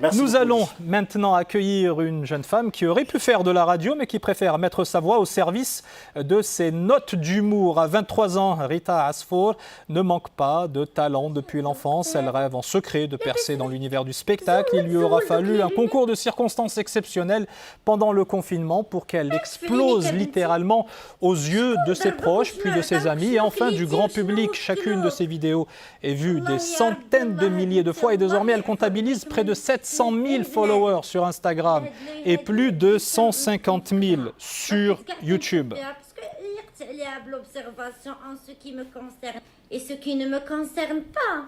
Nous allons maintenant accueillir une jeune femme qui aurait pu faire de la radio, mais qui préfère mettre sa voix au service de ses notes d'humour. À 23 ans, Rita Asfour ne manque pas de talent depuis l'enfance. Elle rêve en secret de percer dans l'univers du spectacle. Il lui aura fallu un concours de circonstances exceptionnelles pendant le confinement pour qu'elle explose littéralement aux yeux de ses proches, puis de ses amis et enfin du grand public. Chacune de ses vidéos est vue des centaines de milliers de fois et désormais elle comptabilise près de 700 000 followers sur Instagram et plus de 150 000 sur YouTube. En ce qui me concerne et ce qui ne me concerne pas.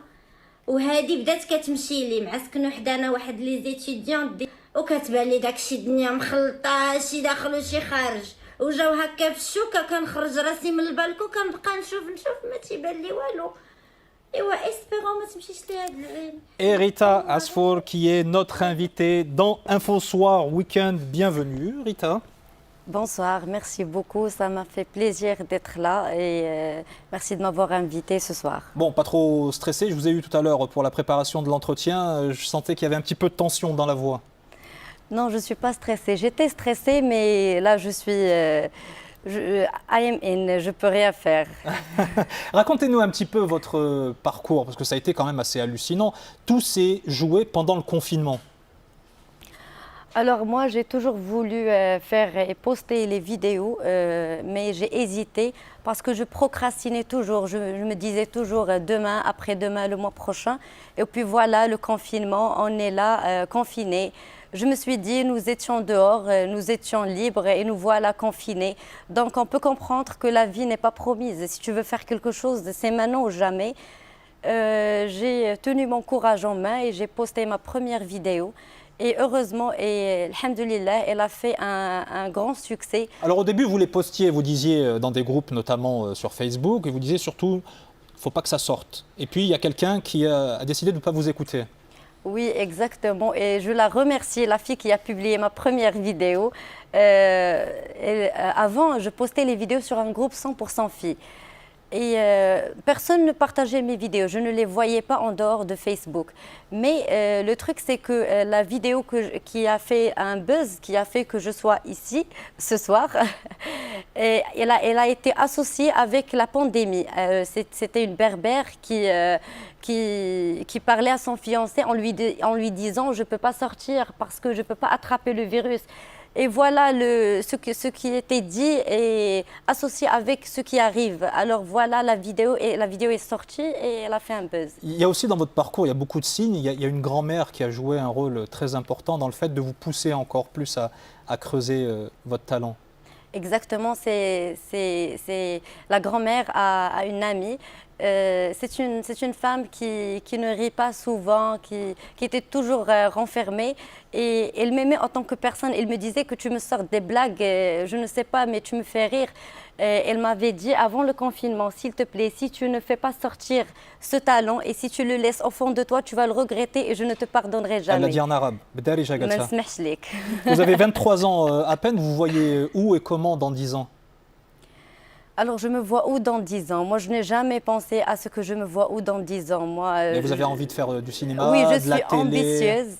وهذه بدات كتمشي لي مع سكنوا حدانا واحد لي زيتيديون وكتبان لي داكشي الدنيا مخلطه شي داخل وشي خارج وجاو هكا في الشوكه كنخرج راسي من البالكو كنبقى نشوف ما تيبان لي والو. Et Rita Asfour qui est notre invitée dans InfoSoir Weekend. Bienvenue Rita. Bonsoir, merci beaucoup. Ça m'a fait plaisir d'être là et merci de m'avoir invité ce soir. Bon, pas trop stressé. Je vous ai eu tout à l'heure pour la préparation de l'entretien. Je sentais qu'il y avait un petit peu de tension dans la voix. Non, je ne suis pas stressée. J'étais stressée, mais là, je suis... I am in, je peux rien faire. Racontez-nous un petit peu votre parcours, parce que ça a été quand même assez hallucinant. Tout s'est joué pendant le confinement. Alors moi, j'ai toujours voulu faire et poster les vidéos, mais j'ai hésité parce que je procrastinais toujours. Je me disais toujours demain, après-demain, le mois prochain. Et puis voilà, le confinement, on est là, confinés. Je me suis dit, nous étions dehors, nous étions libres et nous voilà confinés. Donc on peut comprendre que la vie n'est pas promise. Si tu veux faire quelque chose, c'est maintenant ou jamais. J'ai tenu mon courage en main et j'ai posté ma première vidéo. Et heureusement, et alhamdoulilah, elle a fait un grand succès. Alors au début, vous les postiez, vous disiez dans des groupes, notamment sur Facebook, et vous disiez surtout, il ne faut pas que ça sorte. Et puis il y a quelqu'un qui a décidé de ne pas vous écouter. Oui, exactement. Et je la remercie, la fille qui a publié ma première vidéo. Avant, je postais les vidéos sur un groupe 100% filles. Et personne ne partageait mes vidéos, je ne les voyais pas en dehors de Facebook. Mais le truc, c'est que la vidéo qui a fait un buzz, qui a fait que je sois ici ce soir, elle a été associée avec la pandémie. C'était une berbère qui parlait à son fiancé en lui disant « je ne peux pas sortir parce que je ne peux pas attraper le virus ». Et voilà ce qui était dit est associé avec ce qui arrive. Alors voilà, la vidéo est sortie et elle a fait un buzz. Il y a aussi dans votre parcours, il y a beaucoup de signes. Il y a une grand-mère qui a joué un rôle très important dans le fait de vous pousser encore plus à creuser votre talent. Exactement, c'est la grand-mère à une amie. C'est une femme qui ne rit pas souvent, qui était toujours renfermée et elle m'aimait en tant que personne. Elle me disait que tu me sors des blagues, je ne sais pas, mais tu me fais rire. Elle m'avait dit avant le confinement, s'il te plaît, si tu ne fais pas sortir ce talent et si tu le laisses au fond de toi, tu vas le regretter et je ne te pardonnerai jamais. Elle l'a dit en arabe. Vous avez 23 ans à peine, vous voyez où et comment dans 10 ans? Alors, je me vois où dans 10 ans? Moi, je n'ai jamais pensé à ce que je me vois où dans 10 ans. Mais vous avez envie de faire du cinéma, oui, de la je suis télé. ambitieuse,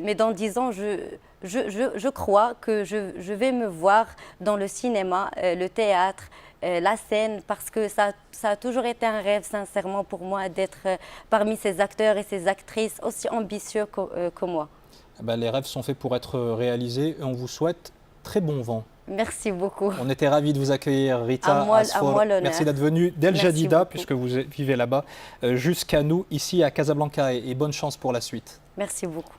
mais dans 10 ans, je crois que je vais me voir dans le cinéma, le théâtre, la scène, parce que ça a toujours été un rêve, sincèrement, pour moi, d'être parmi ces acteurs et ces actrices aussi ambitieux que moi. Ben, les rêves sont faits pour être réalisés et on vous souhaite très bon vent. Merci beaucoup. On était ravis de vous accueillir, Rita Asfour. Merci d'être venue d'El Jadida, puisque vous vivez là-bas, jusqu'à nous, ici à Casablanca. Et bonne chance pour la suite. Merci beaucoup.